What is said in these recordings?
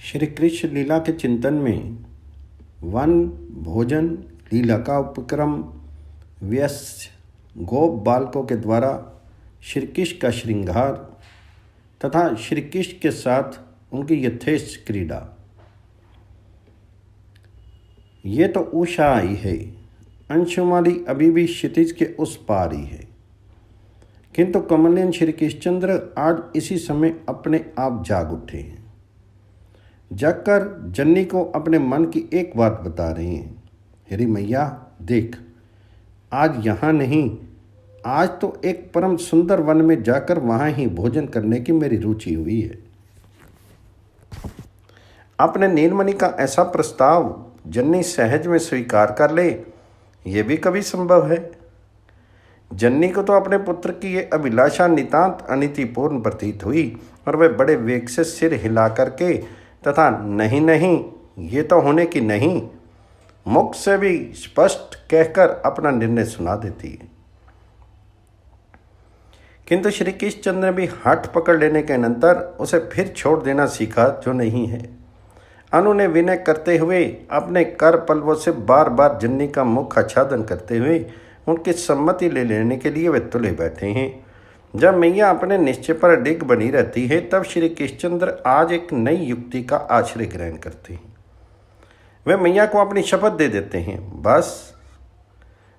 श्री कृष्ण लीला के चिंतन में वन भोजन लीला का उपक्रम व्यस्य गोप बालकों के द्वारा श्री कृष्ण का श्रृंगार तथा श्री कृष्ण के साथ उनकी यथेष्ट क्रीड़ा। ये तो उषा आई है, अंशुमाली अभी भी क्षितिज के उस पार ही है, किंतु कमलियन श्री कृष्णचंद्र आज इसी समय अपने आप जाग उठे हैं। जागकर जन्नी को अपने मन की एक बात बता रहे हैं, हेरी मैया देख, आज यहाँ नहीं, आज तो एक परम सुंदर वन में जाकर वहाँ ही भोजन करने की मेरी रुचि हुई है। अपने नीलमणि का ऐसा प्रस्ताव जन्नी सहज में स्वीकार कर ले, ये भी कभी संभव है? जन्नी को तो अपने पुत्र की ये अभिलाषा नितांत अनितिपूर्ण प्रतीत हुई और वह बड़े वेग से सिर हिला करके तथा नहीं नहीं, ये तो होने की नहीं, मुख से भी स्पष्ट कहकर अपना निर्णय सुना देती है। किंतु श्री कृष्णचंद्र ने भी हठ पकड़ लेने के अनंतर उसे फिर छोड़ देना सीखा जो नहीं है। अनु ने विनय करते हुए अपने कर पल्लों से बार बार जन्नी का मुख आच्छादन करते हुए उनकी सम्मति ले लेने के लिए वे तुले बैठे हैं। जब मैया अपने निश्चय पर अडिग बनी रहती है, तब श्री कृष्णचंद्र आज एक नई युक्ति का आश्रय ग्रहण करते हैं। वे मैया को अपनी शपथ दे देते हैं, बस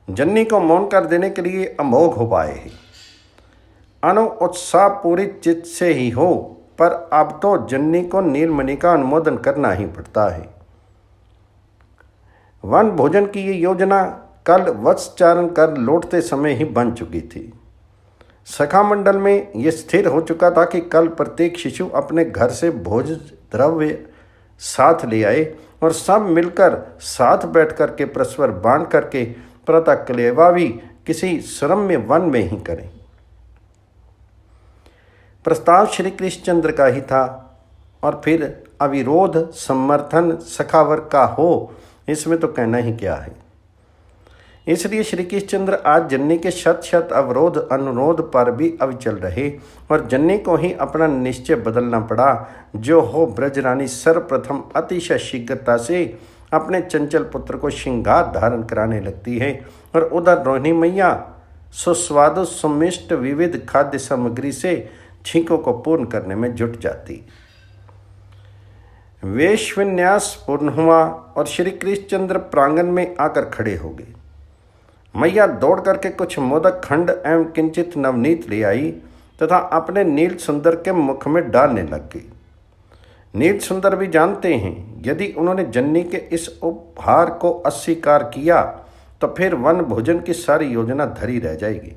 जन्नी को मौन कर देने के लिए अमोघ उपाय है। अनु उत्साह पूरी चित्त से ही हो, पर अब तो जन्नी को नीलमणि का अनुमोदन करना ही पड़ता है। वन भोजन की ये योजना कल वत्सचारण कर लौटते समय ही बन चुकी थी। सखा मंडल में ये स्थिर हो चुका था कि कल प्रत्येक शिशु अपने घर से भोजन द्रव्य साथ ले आए और सब मिलकर साथ बैठ करके परस्पर बांट करके प्रातः कलेवा भी किसी श्रम्य वन में ही करें। प्रस्ताव श्री कृष्णचंद्र का ही था और फिर अविरोध समर्थन सखावर्ग का हो, इसमें तो कहना ही क्या है। इसलिए श्री कृष्णचंद्र आज जन्नी के शत शत अवरोध अनुरोध पर भी अविचल रहे और जन्नी को ही अपना निश्चय बदलना पड़ा। जो हो ब्रजरानी सर्वप्रथम अतिशय शीघ्रता से अपने चंचल पुत्र को श्रृंगार धारण कराने लगती है और उधर रोहिणी मैया सुस्वादु सुमिष्ट विविध खाद्य सामग्री से छींकों को पूर्ण करने में जुट जाती। वेशविन्यास पूर्ण हुआ और श्री कृष्णचंद्र प्रांगण में आकर खड़े हो गए। मैया दौड़ करके कुछ मोदक खंड एवं किंचित नवनीत ले आई तथा अपने नील सुंदर के मुख में डालने लग गई। नील सुंदर भी जानते हैं, यदि उन्होंने जन्नी के इस उपहार को अस्वीकार किया तो फिर वन भोजन की सारी योजना धरी रह जाएगी।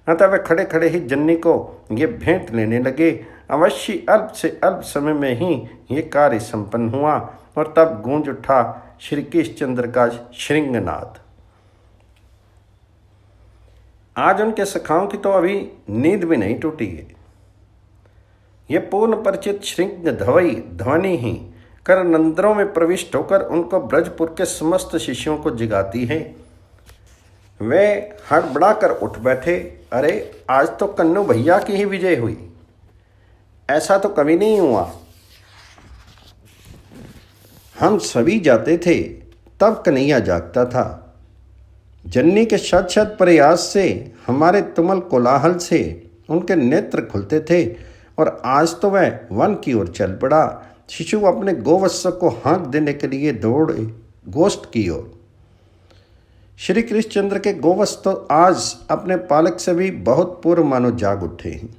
अतः वे खड़े खड़े ही जन्नी को ये भेंट लेने लगे। अवश्य अल्प से अल्प समय में ही ये कार्य संपन्न हुआ और तब गूंज उठा श्री कृष्णचंद्र का श्रृंगनाद। आज उनके सखाओं की तो अभी नींद भी नहीं टूटी है। ये पूर्ण परिचित श्रृंग ध्वनि ही करनंदरों में प्रविष्ट होकर उनको ब्रजपुर के समस्त शिष्यों को जगाती है। वे हड़बड़ा कर उठ बैठे, अरे आज तो कन्नू भैया की ही विजय हुई, ऐसा तो कभी नहीं हुआ। हम सभी जाते थे तब कन्हैया जागता था। जन्नी के शत शत प्रयास से, हमारे तुमल कोलाहल से उनके नेत्र खुलते थे और आज तो वह वन की ओर चल पड़ा। शिशु अपने गोवत्स को हाँक देने के लिए दौड़े गोष्ठ की ओर। श्री कृष्णचंद्र के गोवत्स तो आज अपने पालक से भी बहुत पूर्व मानो जाग उठे हैं।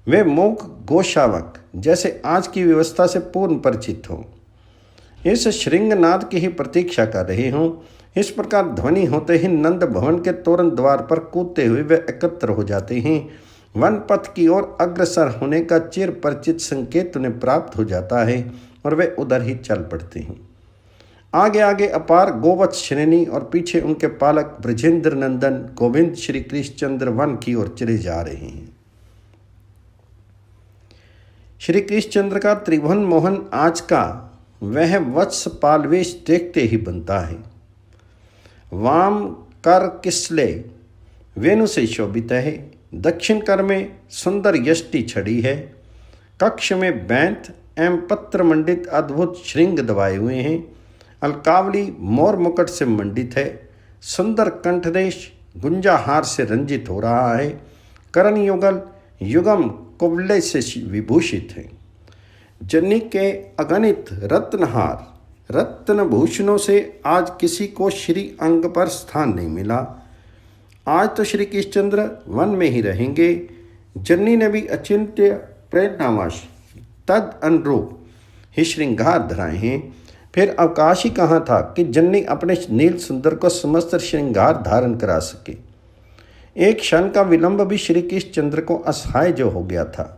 वे मूक गोशावक जैसे आज की व्यवस्था से पूर्ण परिचित हों, इस श्रृंगनाद की ही प्रतीक्षा कर रहे हों। इस प्रकार ध्वनि होते ही नंद भवन के तोरण द्वार पर कूदते हुए वे एकत्र हो जाते हैं। वन पथ की ओर अग्रसर होने का चिर परिचित संकेत उन्हें प्राप्त हो जाता है और वे उधर ही चल पड़ते हैं। आगे आगे अपार गोवत्स श्रेणी और पीछे उनके पालक ब्रजेंद्र नंदन गोविंद श्री कृष्णचंद्र वन की ओर चले जा रहे हैं। श्री कृष्णचंद्र का त्रिभुवन मोहन आज का वह वत्स पालवेश देखते ही बनता है। वाम कर किसले वेणु से शोभित है, दक्षिण कर में सुंदर यष्टि छड़ी है, कक्ष में बैंत एवं पत्र मंडित अद्भुत श्रृंग दबाए हुए हैं। अलकावली मोर मुकुट से मंडित है। सुंदर कंठदेश गुंजाहार से रंजित हो रहा है। करण युगल युगम कुबले से विभूषित है। जन्नी के अगणित रत्नहार रत्नभूषणों से आज किसी को श्री अंग पर स्थान नहीं मिला। आज तो श्री कृष्णचंद्र वन में ही रहेंगे। जन्नी ने भी अचिंत्य प्रेरणावश तद अनुरूप ही श्रृंगार धराए हैं। फिर अवकाश ही कहाँ था कि जन्नी अपने नील सुंदर को समस्त श्रृंगार धारण करा सके। एक क्षण का विलंब भी श्री कृष्णचंद्र को असहाय जो हो गया था।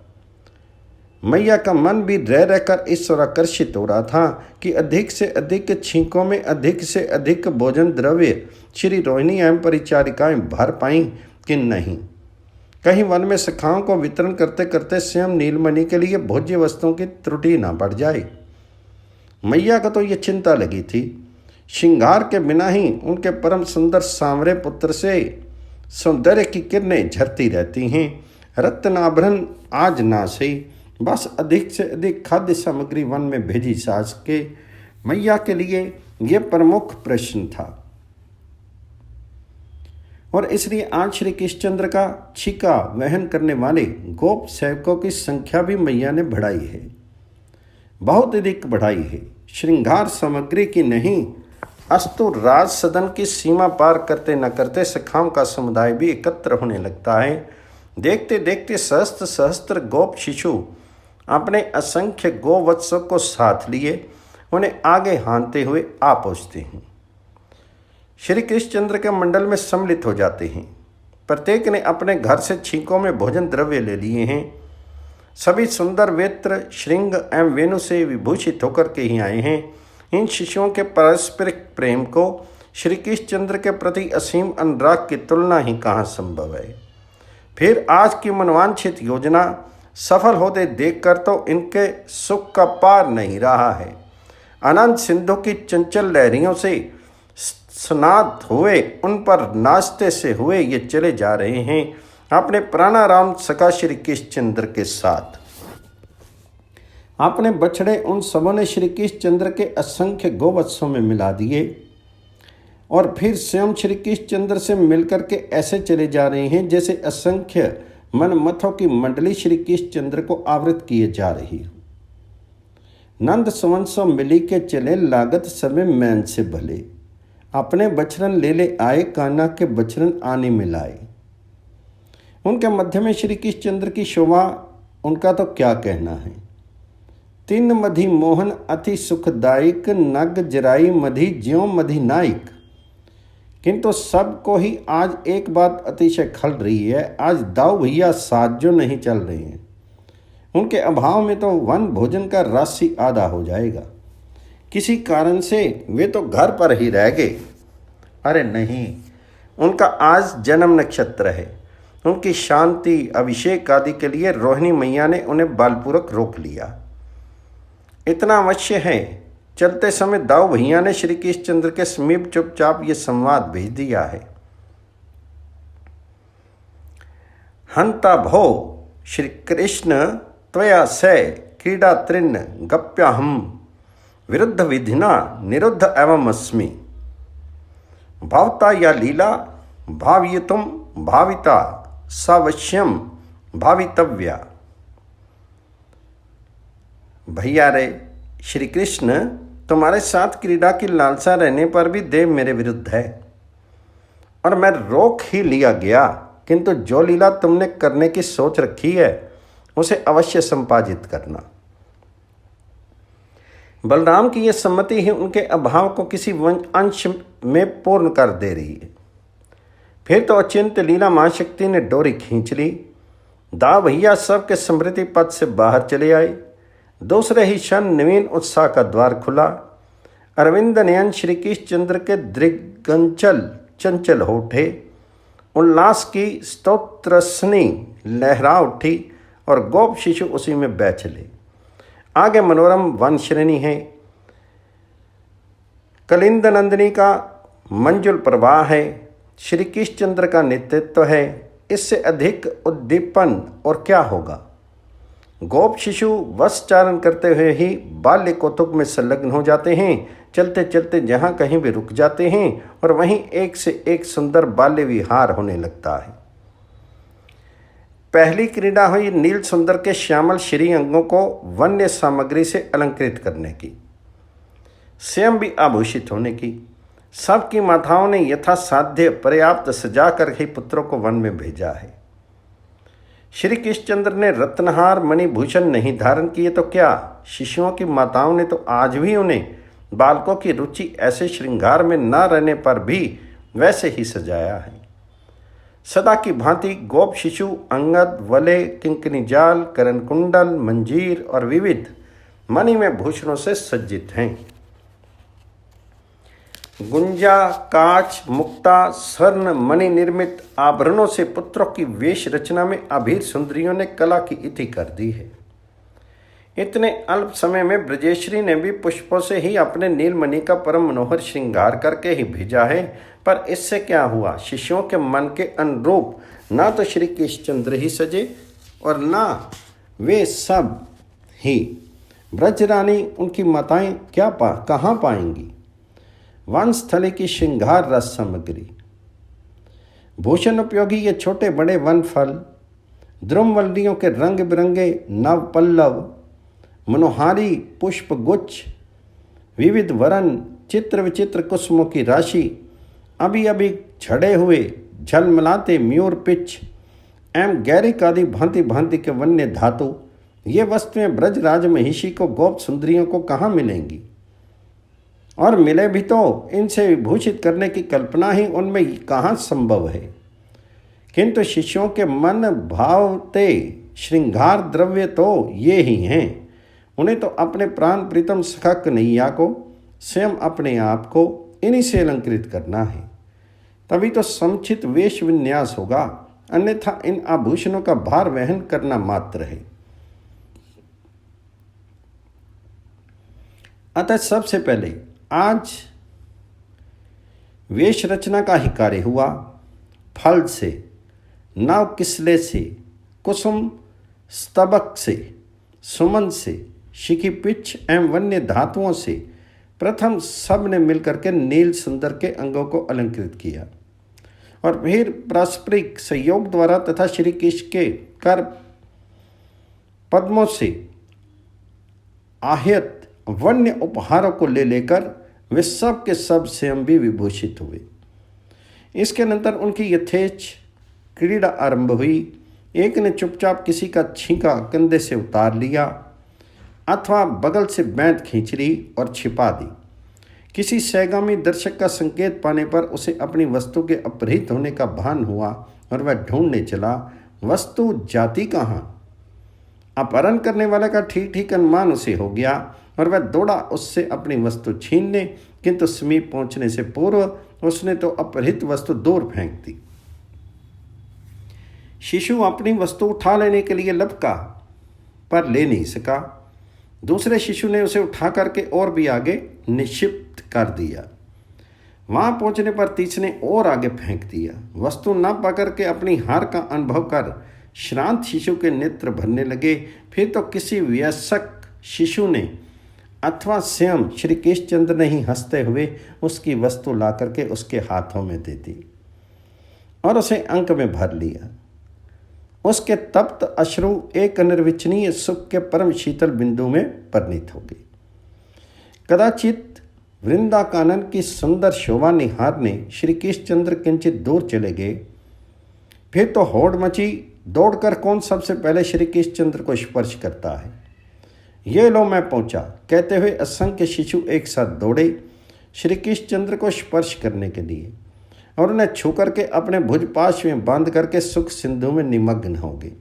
मैया का मन भी रह रहकर इस ओर आकर्षित हो रहा था कि अधिक से अधिक छींकों में अधिक से अधिक भोजन द्रव्य श्री रोहिणी एवं परिचारिकाएं भर पाईं कि नहीं। कहीं वन में सखाओं को वितरण करते करते स्वयं नीलमणि के लिए भोज्य वस्तुओं की त्रुटि ना बढ़ जाए। मैया को तो ये चिंता लगी थी। श्रृंगार के बिना ही उनके परम सुंदर सांवरे पुत्र से सौंदर्य की किरणें झरती रहती हैं। रत्नाभरण आज ना सही, बस अधिक से अधिक खाद्य सामग्री वन में भेजी जा सके। मैया के लिए यह प्रमुख प्रश्न था और इसलिए आज श्री कृष्णचंद्र का छिका वहन करने वाले गोप सेवकों की संख्या भी मैया ने बढ़ाई है, बहुत अधिक बढ़ाई है। श्रृंगार सामग्री की नहीं, अस्तु राज सदन की सीमा पार करते न करते सखाओं का समुदाय भी एकत्र होने लगता है। देखते देखते सहस्त्र सहस्त्र गोप शिशु अपने असंख्य गोवत्सों को साथ लिए उन्हें आगे हानते हुए आ पहुँचते हैं। श्री कृष्णचंद्र के मंडल में सम्मिलित हो जाते हैं। प्रत्येक ने अपने घर से छींकों में भोजन द्रव्य ले लिए हैं। सभी सुंदर वेत्र श्रृंग एवं वेणु से विभूषित होकर के ही आए हैं। इन शिशुओं के पारस्परिक प्रेम को श्री कृष्णचंद्र के प्रति असीम अनुराग की तुलना ही कहाँ संभव है। फिर आज की मनवांछित योजना सफल होते देखकर तो इनके सुख का पार नहीं रहा है। अनंत सिंधु की चंचल लहरियों से स्नात हुए उन पर नाचते से हुए ये चले जा रहे हैं अपने प्राणाराम सखा श्री कृष्णचंद्र के साथ। अपने बछड़े उन सबों ने श्री कृष्णचंद्र के असंख्य गोवत्सों में मिला दिए और फिर स्वयं श्री कृष्णचंद्र से मिलकर के ऐसे चले जा रहे हैं जैसे असंख्य मनमथों की मंडली श्री कृष्णचंद्र को आवृत किए जा रही हो। नंद सुवंशों मिली के चले लागत समय मैन से भले, अपने बछरन ले ले आए कान्हा के बछरन आने में लाए। उनके मध्य में श्री कृष्णचंद्र की शोभा उनका तो क्या कहना है। तीन मधि मोहन अति सुखदायक, नग जराई मधि ज्यों मधि नायक। किंतु सबको ही आज एक बात अतिशय खल रही है, आज दाऊ भैया साथ जो नहीं चल रहे हैं। उनके अभाव में तो वन भोजन का राशि आधा हो जाएगा। किसी कारण से वे तो घर पर ही रह गए। अरे नहीं, उनका आज जन्म नक्षत्र है। उनकी शांति अभिषेक आदि के लिए रोहिणी मैया ने उन्हें बलपूर्वक रोक लिया। इतना अवश्य है, चलते समय दाऊ भैया ने श्री कृष्णचंद्र के समीप चुपचाप ये संवाद भेज दिया है। हंता भो श्री कृष्ण त्वया से क्रीडा तृण गप्याहम विरुद्ध विधिना निरुद्ध एवं अस्मि। भावता या लीला भावियतुम भाविता सावश्यम भावितव्या। भैया रे श्री कृष्ण, तुम्हारे साथ क्रीड़ा की लालसा रहने पर भी देव मेरे विरुद्ध है और मैं रोक ही लिया गया, किंतु जो लीला तुमने करने की सोच रखी है उसे अवश्य संपादित करना। बलराम की यह सम्मति ही उनके अभाव को किसी अंश में पूर्ण कर दे रही है। फिर तो अचिंत लीला महाशक्ति ने डोरी खींच ली। दाऊ भैया सबके स्मृति पद से बाहर चले आए। दूसरे ही क्षण नवीन उत्साह का द्वार खुला। अरविंद नयन श्री कृष्णचंद्र के दृगंचल चंचल हो उठे। उल्लास की स्तोत्रस्नी लहरा उठी और गोप शिशु उसी में बह चले। आगे मनोरम वन श्रेणी है। कलिंद नंदिनी का मंजुल प्रवाह है। श्री कृष्णचंद्र का नेतृत्व है। इससे अधिक उद्दीपन और क्या होगा। गोप शिशु वशचारण करते हुए ही बाल्य कौतुक में संलग्न हो जाते हैं। चलते चलते जहाँ कहीं भी रुक जाते हैं और वहीं एक से एक सुंदर बाल्य विहार होने लगता है। पहली क्रीड़ा हुई नील सुंदर के श्यामल श्री अंगों को वन्य सामग्री से अलंकृत करने की, स्वयं भी आभूषित होने की। सबकी माताओं ने यथासाध्य पर्याप्त सजा कर ही पुत्रों को वन में भेजा है। श्री कृष्णचंद्र ने रत्नहार मणिभूषण नहीं धारण किए तो क्या, शिशुओं की माताओं ने तो आज भी उन्हें बालकों की रुचि ऐसे श्रृंगार में न रहने पर भी वैसे ही सजाया है। सदा की भांति गोप शिशु अंगद, वले, किंकनी जाल, करण कुंडल, मंजीर और विविध मणिमय भूषणों से सज्जित हैं। गुंजा, कांच, मुक्ता, स्वर्ण, मणि निर्मित आभरणों से पुत्रों की वेश रचना में अभीर सुंदरियों ने कला की इति कर दी है। इतने अल्प समय में ब्रजेश्वरी ने भी पुष्पों से ही अपने नीलमणि का परम मनोहर श्रृंगार करके ही भेजा है। पर इससे क्या हुआ, शिष्यों के मन के अनुरूप ना तो श्री कृष्णचंद्र ही सजे और ना वे सब ही। ब्रजरानी उनकी माताएं कहाँ पाएंगी वनस्थली की श्रृंगार रस सामग्री, भूषण उपयोगी ये छोटे बड़े वन फल, द्रुमवल्लियों के रंग बिरंगे नव पल्लव, मनोहारी पुष्प गुच्छ, विविध वरण, चित्र विचित्र कुसुमों की राशि, अभी अभी झड़े हुए झलमलाते म्यूर पिच एवं गैरिक आदि भांति भांति के वन्य धातु, ये वस्तुएं ब्रजराज महिषी को गोप सुंदरियों को कहाँ मिलेंगी? और मिले भी तो इनसे विभूषित करने की कल्पना ही उनमें कहाँ संभव है। किंतु शिष्यों के मन भावते श्रृंगार द्रव्य तो ये ही हैं। उन्हें तो अपने प्राण प्रीतम सखा कन्हैया को स्वयं अपने आप को इन्हीं से अलंकृत करना है, तभी तो समुचित वेश विन्यास होगा, अन्यथा इन आभूषणों का भार वहन करना मात्र है। अतः सबसे पहले आज वेश रचना का ही कार्य हुआ। फल से, नाव किसले से, कुसुम स्तबक से, सुमन से, शिखी पिच एवं वन्य धातुओं से प्रथम सब ने मिलकर के नील सुंदर के अंगों को अलंकृत किया और फिर पारस्परिक सहयोग द्वारा तथा श्री कृष्ण के कर पद्मों से आह्यत वन्य उपहारों को ले लेकर वे सब के सब स्वयं भी विभूषित हुए। इसके अनंतर उनकी यथेच क्रीड़ा आरंभ हुई। एक ने चुपचाप किसी का छींका कंधे से उतार लिया अथवा बगल से बैंत खींच ली और छिपा दी। किसी सहगामी दर्शक का संकेत पाने पर उसे अपनी वस्तु के अपहृत होने का भान हुआ और वह ढूंढने चला, वस्तु जाती कहाँ। अपहरण करने वाले का ठीक ठीक अनुमान उसे हो गया और वह दौड़ा उससे अपनी वस्तु छीनने, किंतु समीप पहुंचने से पूर्व उसने तो अपहृत वस्तु दूर फेंक दी। शिशु अपनी वस्तु उठा लेने के लिए लपका पर ले नहीं सका। दूसरे शिशु ने उसे उठा करके और भी आगे निक्षिप्त कर दिया। वहां पहुंचने पर तीसरे और आगे फेंक दिया। वस्तु न पाकर के अपनी हार का अनुभव कर श्रांत शिशु के नेत्र भरने लगे। फिर तो किसी वयस्क शिशु ने अथवा स्वयं श्री कृष्णचंद्र ने ही हंसते हुए उसकी वस्तु ला करके उसके हाथों में दे दी और उसे अंक में भर लिया। उसके तप्त अश्रु एक अनिर्वचनीय सुख के परम शीतल बिंदु में परिणित हो गई। कदाचित वृंदाकानन की सुंदर शोभा निहारने श्री कृष्णचंद्र किंचित दूर चले गए। फिर तो होड़ मची। दौड़कर कौन सबसे पहले श्री कृष्णचंद्र को स्पर्श करता है? ये लो मैं पहुंचा, कहते हुए असंख्य शिशु एक साथ दौड़े श्री कृष्णचंद्र को स्पर्श करने के लिए और उन्हें छू करके अपने भुजपाश में बांध करके सुख सिंधु में निमग्न हो गए।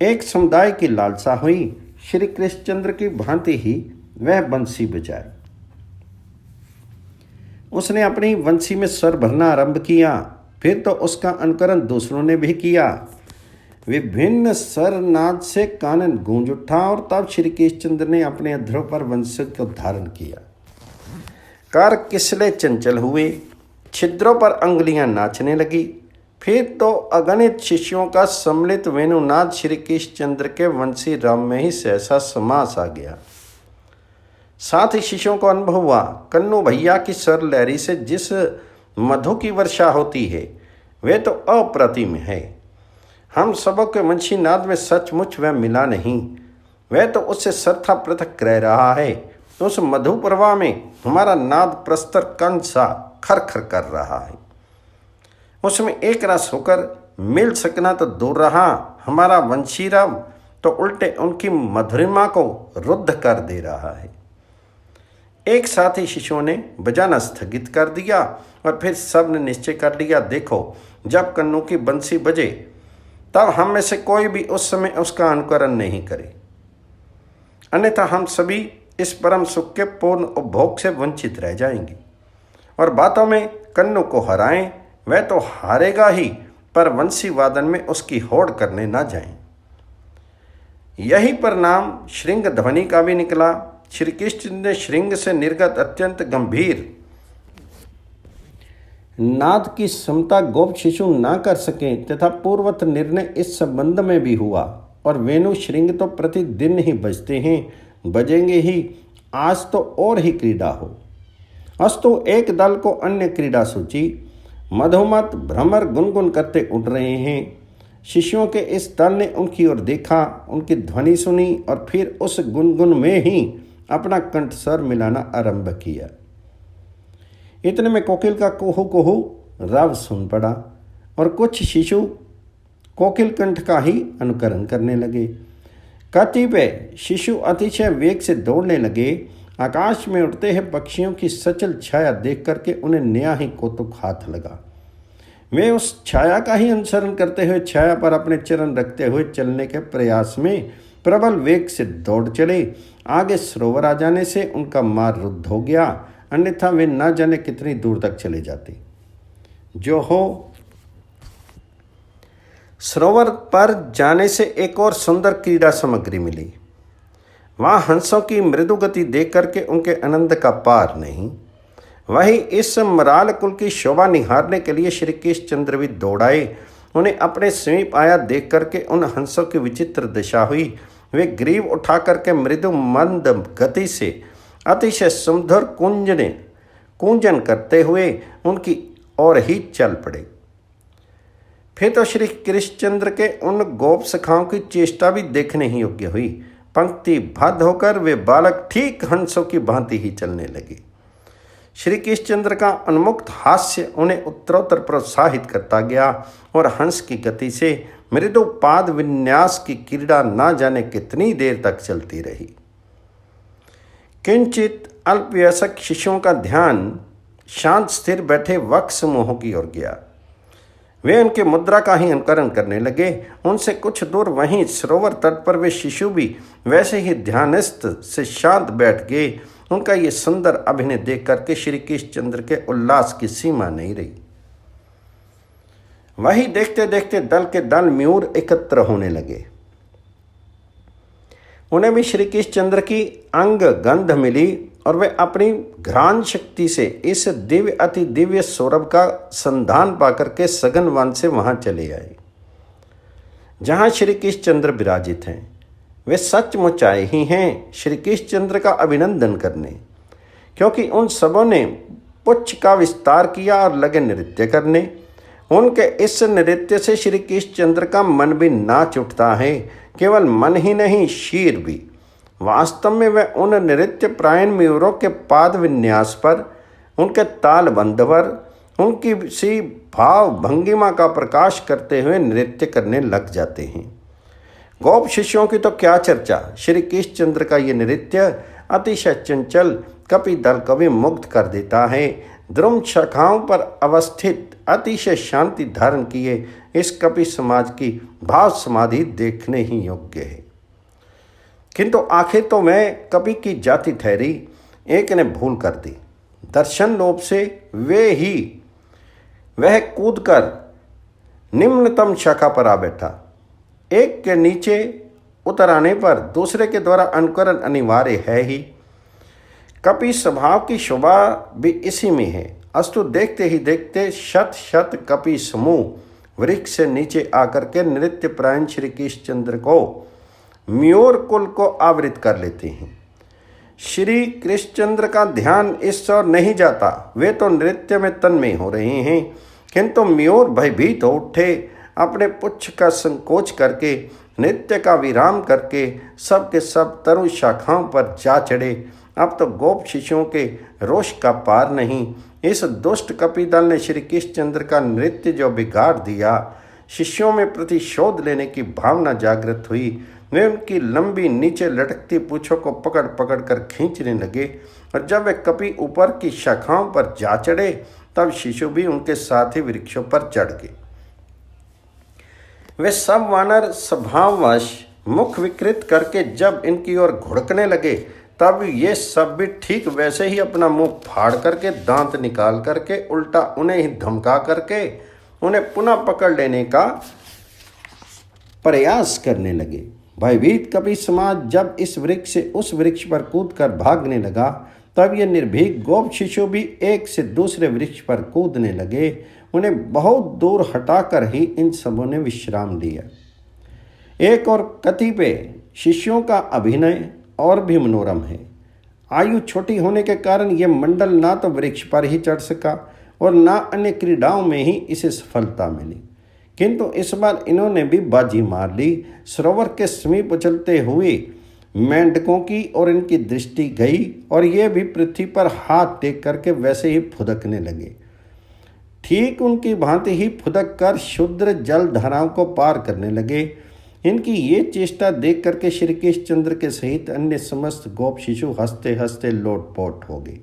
एक समुदाय की लालसा हुई, श्री कृष्णचंद्र की भांति ही वह बंसी बजाए। उसने अपनी बंसी में स्वर भरना आरंभ किया। फिर तो उसका अनुकरण दूसरों ने भी किया। विभिन्न स्वर नाद से कानन गूंज उठा और तब श्री कृष्णचंद्र ने अपने अधरों पर वंशी को धारण किया। कर किसले चंचल हुए, छिद्रों पर अंगुलियां नाचने लगी। फिर तो अगणित शिष्यों का सम्मिलित वेणुनाद श्री कृष्णचंद्र के वंशी राम में ही सहसा समास आ गया। साथ ही शिष्यों को अनुभव हुआ कन्नू भैया की स्वर लहरी से जिस मधु की वर्षा होती है वे तो अप्रतिम है। हम सबों के वंशी नाद में सचमुच वह मिला नहीं, वह तो उससे सरथा पृथक रह रहा है। उस मधु प्रवाह में हमारा नाद प्रस्तर कंठ सा खर खर कर रहा है। उसमें एक रस होकर मिल सकना तो दूर रहा, हमारा वंशीराम तो उल्टे उनकी मधुरिमा को रुद्ध कर दे रहा है। एक साथ ही शिष्यों ने बजाना स्थगित कर दिया और फिर सब ने निश्चय कर लिया, देखो जब कन्नू की बंसी बजे तब हम में से कोई भी उस समय उसका अनुकरण नहीं करे, अन्यथा हम सभी इस परम सुख के पूर्ण उपभोग से वंचित रह जाएंगे। और बातों में कन्नू को हराएं, वह तो हारेगा ही, पर वंशी वादन में उसकी होड़ करने ना जाएं। यही परिणाम श्रृंग ध्वनि का भी निकला। श्री कृष्ण ने श्रृंग से निर्गत अत्यंत गंभीर नाद की समता गोप शिशु ना कर सके तथा पूर्वत निर्णय इस संबंध में भी हुआ। और वेणु श्रृंग तो प्रतिदिन ही बजते हैं, बजेंगे ही, आज तो और ही क्रीड़ा हो। अस्तु एक दल को अन्य क्रीड़ा सूची, मधुमत भ्रमर गुनगुन करते उड़ रहे हैं। शिष्यों के इस दल ने उनकी ओर देखा, उनकी ध्वनि सुनी और फिर उस गुनगुन में ही अपना कंठ स्वर मिलाना आरंभ किया। इतने में कोकिल का कुहू कुहू राव सुन पड़ा और कुछ शिशु कोकिल कंठ का ही अनुकरण करने लगे। कतिपय शिशु अतिशय वेग से दौड़ने लगे। आकाश में उड़ते हैं पक्षियों की सचल छाया देख करके उन्हें नया ही कौतुक हाथ लगा। वे उस छाया का ही अनुसरण करते हुए छाया पर अपने चरण रखते हुए चलने के प्रयास में प्रबल वेग से दौड़ चले। आगे सरोवर आ जाने से उनका मार्ग रुद्ध हो गया, अन्यथा वे न जाने कितनी दूर तक चले जाते। जो हो, सरोवर पर जाने से एक और सुंदर क्रीड़ा सामग्री मिली। वहाँ हंसों की मृदु गति देख करके उनके आनंद का पार नहीं। वहीं इस मराल कुल की शोभा निहारने के लिए श्री कृष्णचंद्र भी दौड़ाए। उन्हें अपने समीप आया देख करके उन हंसों की विचित्र दशा हुई। वे ग्रीव उठा करके मृदु मंद गति से अतिशय सुमधुर कुंजन करते हुए उनकी ओर ही चल पड़े। फिर तो श्री कृष्णचंद्र के उन गोप सखाओं की चेष्टा भी देखने ही योग्य हुई। पंक्तिबद्ध होकर वे बालक ठीक हंसों की भांति ही चलने लगे। श्री कृष्णचंद्र का उन्मुक्त हास्य उन्हें उत्तरोत्तर प्रोत्साहित करता गया और हंस की गति से मृदु पाद विन्यास की क्रीड़ा ना जाने कितनी देर तक चलती रही। किंचित अल्पवयस्क शिशुओं का ध्यान शांत स्थिर बैठे वक्ष समूहों की ओर गया। वे उनके मुद्रा का ही अनुकरण करने लगे। उनसे कुछ दूर वहीं सरोवर तट पर वे शिशु भी वैसे ही ध्यानस्थ से शांत बैठ गए। उनका ये सुंदर अभिनय देख करके श्री कृष्णचंद्र के उल्लास की सीमा नहीं रही। वही देखते देखते दल के दल मयूर एकत्र होने लगे। उन्हें भी श्री कृष्णचंद्र की अंग गंध मिली और वे अपनी घ्राण शक्ति से इस दिव्य अति दिव्य सौरभ का संधान पाकर के सघन वन से वहां चले आए जहां श्री कृष्णचंद्र विराजित हैं। वे सचमुच आए ही हैं श्री कृष्णचंद्र का अभिनंदन करने, क्योंकि उन सबों ने पुच्छ का विस्तार किया और लगे नृत्य करने। उनके इस नृत्य से श्री कृष्णचंद्र का मन भी नाच उठता है। केवल मन ही नहीं, शीर भी। वास्तव में वह उन नृत्य प्रायण मयूरों के पाद विन्यास पर, उनके ताल बंध पर, उनकी सी भाव भंगिमा का प्रकाश करते हुए नृत्य करने लग जाते हैं। गोप शिष्यों की तो क्या चर्चा। श्री कृष्णचंद्र का ये नृत्य अतिशय चंचल कपि दल को भी मुग्ध कर देता है। द्रुम शाखाओं पर अवस्थित अतिशय शांति धारण किए इस कपि समाज की भाव समाधि देखने ही योग्य है। किंतु आखिर तो मैं कपि की जाति ठहरी, एक ने भूल कर दी। दर्शन लोभ से वह कूदकर निम्नतम शाखा पर आ बैठा। एक के नीचे उतर आने पर दूसरे के द्वारा अनुकरण अनिवार्य है ही। कपि स्वभाव की शोभा भी इसी में है। अस्तु देखते ही देखते शत शत कपि समूह वृक्ष से नीचे आकर के नृत्य प्रायण श्री कृष्णचंद्र को मयूर कुल को आवृत कर लेते हैं। श्री कृष्णचंद्र का ध्यान इस ओर नहीं जाता, वे तो नृत्य में तन्मय हो रहे हैं, किंतु मयूर भयभीत हो उठे, अपने पुच्छ का संकोच करके नृत्य का विराम करके सब के सब तरु शाखाओं पर जा चढ़े। अब तो गोप शिष्यों के रोष का पार नहीं। इस दुष्ट कपिदल ने श्री कृष्णचंद्र का नृत्य जो बिगाड़ दिया, शिष्यों में प्रतिशोध लेने की भावना जागृत हुई। वे उनकी लंबी नीचे लटकती पूंछों को पकड़ पकड़ कर खींचने लगे, और जब वे कपि ऊपर की शाखाओं पर जा चढ़े तब शिशु भी उनके साथ ही वृक्षों पर चढ़ गए। वे सब वानर स्वभाववश मुख विकृत करके जब इनकी ओर घुड़कने लगे, तब ये सब भी ठीक वैसे ही अपना मुंह फाड़ करके दांत निकाल करके उल्टा उन्हें ही धमका करके उन्हें पुनः पकड़ लेने का प्रयास करने लगे। भयभीत कपि समाज जब इस वृक्ष से उस वृक्ष पर कूद कर भागने लगा, तब ये निर्भीक गोप शिशु भी एक से दूसरे वृक्ष पर कूदने लगे। उन्हें बहुत दूर हटाकर ही इन सबों ने विश्राम लिया। एक और कतिपय शिष्यों का अभिनय और भी मनोरम है। आयु छोटी होने के कारण यह मंडल ना तो वृक्ष पर ही चढ़ सका और ना अन्य क्रीड़ाओं में ही इसे सफलता मिली, किंतु इस बार इन्होंने भी बाजी मार ली। सरोवर के समीप उछलते हुए मेंढकों की और इनकी दृष्टि गई, और ये भी पृथ्वी पर हाथ टेक करके वैसे ही फुदकने लगे। ठीक उनकी भांति ही फुदक कर शुद्र जल धाराओं को पार करने लगे। इनकी ये चेष्टा देख करके श्री कृष्णचंद्र के सहित अन्य समस्त गोप शिशु हंसते हंसते लोटपोट हो गए।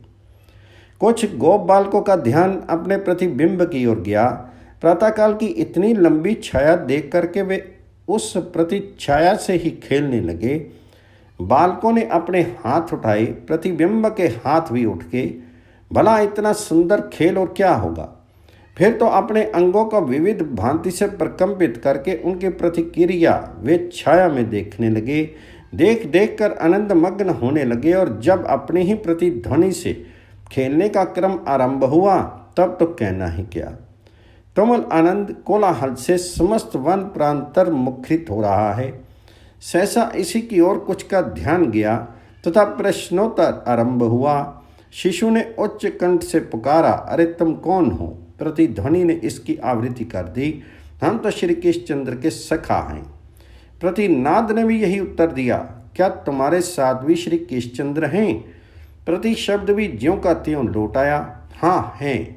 कुछ गोप बालकों का ध्यान अपने प्रतिबिंब की ओर गया। प्रातःकाल की इतनी लंबी छाया देख करके वे उस प्रतिछाया से ही खेलने लगे। बालकों ने अपने हाथ उठाए, प्रतिबिंब के हाथ भी उठ के, भला इतना सुंदर खेल और क्या होगा। फिर तो अपने अंगों को विविध भांति से प्रकंपित करके उनकी प्रतिक्रिया वे छाया में देखने लगे। देख देख कर आनंद मग्न होने लगे, और जब अपनी ही प्रतिध्वनि से खेलने का क्रम आरंभ हुआ, तब तो कहना ही क्या। तुमुल आनंद कोलाहल से समस्त वन प्रांतर मुखरित हो रहा है। सहसा इसी की ओर कुछ का ध्यान गया तथा प्रश्नोत्तर आरंभ हुआ। शिशु ने उच्च कंठ से पुकारा, अरे तुम कौन हो? प्रतिध्वनि ने इसकी आवृत्ति कर दी, हम तो श्री कृष्णचंद्र के सखा हैं। प्रतिनाद ने भी यही उत्तर दिया, क्या तुम्हारे साथ भी श्री कृष्णचंद्र हैं? प्रति शब्द भी ज्यों का त्यों लौट आया, हाँ हैं।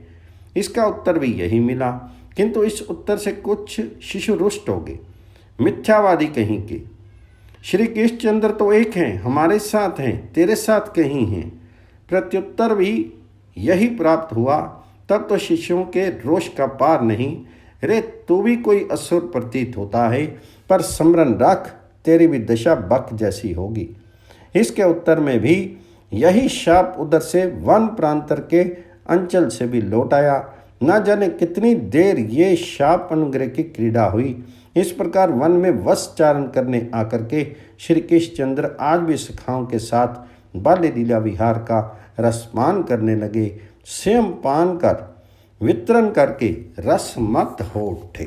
इसका उत्तर भी यही मिला, किंतु इस उत्तर से कुछ शिशु रुष्ट हो गए। मिथ्यावादी कहीं के, श्री कृष्णचंद्र तो एक हैं, हमारे साथ हैं, तेरे साथ कहीं हैं। प्रत्युत्तर भी यही प्राप्त हुआ। तब तो शिष्यों के रोष का पार नहीं। रे तू भी कोई असुर प्रतीत होता है, पर स्मरण रख, तेरी भी दशा बक जैसी होगी। इसके उत्तर में भी यही शाप उधर से वन प्रांतर के अंचल से भी लौट आया। न जाने कितनी देर ये शाप अनुग्रह की क्रीड़ा हुई। इस प्रकार वन में वशचारण करने आकर के श्री कृष्णचंद्र आज भी सखाओं के साथ बाल्य लीला विहार का रसपान करने लगे। स्वयं पान कर वितरण करके रसमत हो उठे।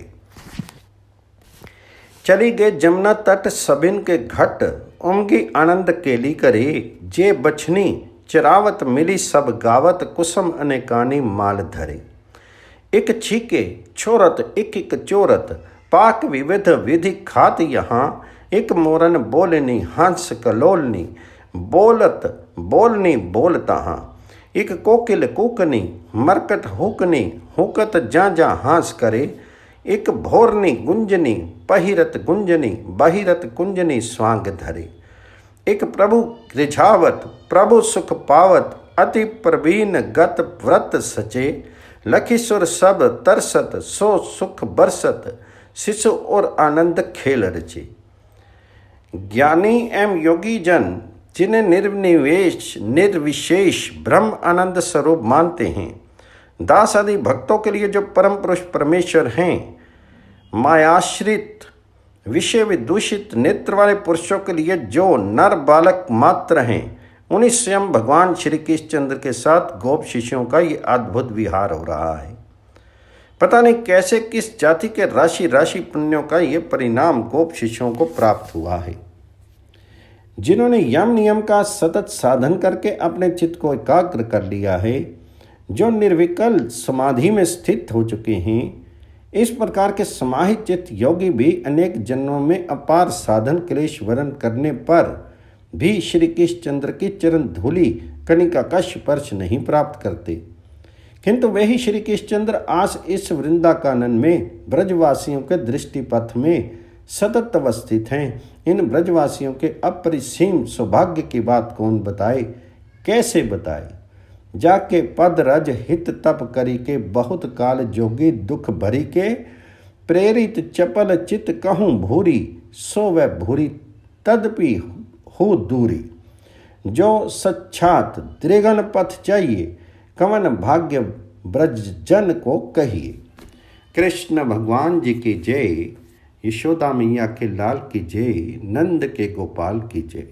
चली गए जमुना तट सबिन के घट, उमगी आनंद केली करे। जे बछनी चरावत मिली सब गावत, कुसुम अनेकानी माल धरे। एक छीके छोरत एक एक चोरत, पाक विविध विधि खात यहाँ। एक मोरन बोलनी हंस कलोलनी, बोलत बोलनी बोलता हाँ। एक कोकिल कूकनी मरकट हुकनी, हुकत जा जा हांस करे। एक भोरनी गुंजनी पहिरत गुंजनी, बहिरत कुंजनी स्वांग धरे। एक प्रभु रिझावत प्रभु सुख पावत, अति प्रवीण गत व्रत सचे। लखीसुर सब तरसत सो सुख बरसत, शिशु और आनंद खेल रचे। ज्ञानी एवं योगी जन जिन्हें निर्विशेष ब्रह्म आनंद स्वरूप मानते हैं, दास आदि भक्तों के लिए जो परम पुरुष परमेश्वर हैं, मायाश्रित विषय विदूषित नेत्र वाले पुरुषों के लिए जो नर बालक मात्र हैं, उन्हीं स्वयं भगवान श्री कृष्णचंद्र के साथ गोप शिष्यों का ये अद्भुत विहार हो रहा है। पता नहीं कैसे किस जाति के राशि राशि पुण्यों का ये परिणाम गोप शिष्यों को प्राप्त हुआ है, जिन्होंने यम नियम का सतत साधन करके अपने चित्त को एकाग्र कर लिया है, जो निर्विकल्प समाधि में स्थित हो चुके हैं। इस प्रकार के समाहित चित्त योगी भी अनेक जन्मों में अपार साधन क्लेश वरण करने पर भी श्री कृष्ण चंद्र की चरण धूलि कनिका का स्पर्श नहीं प्राप्त करते, किंतु वही श्री कृष्ण चंद्र आज इस वृंदाकानन में ब्रजवासियों के दृष्टिपथ में सतत अवस्थित हैं। इन ब्रजवासियों के अपरिसीम सौभाग्य की बात कौन बताए, कैसे बताए। जाके पद रज हित तप करी के बहुत काल जोगी दुख भरी के, प्रेरित चपल चित कहूँ भूरी, सो वह भूरी तदपि हो दूरी। जो सच्छात त्रिगण पथ चाहिए, कवन भाग्य ब्रज जन को कहिए। कृष्ण भगवान जी की जय, यशोदा मैया के लाल की जय, नंद के गोपाल की जय।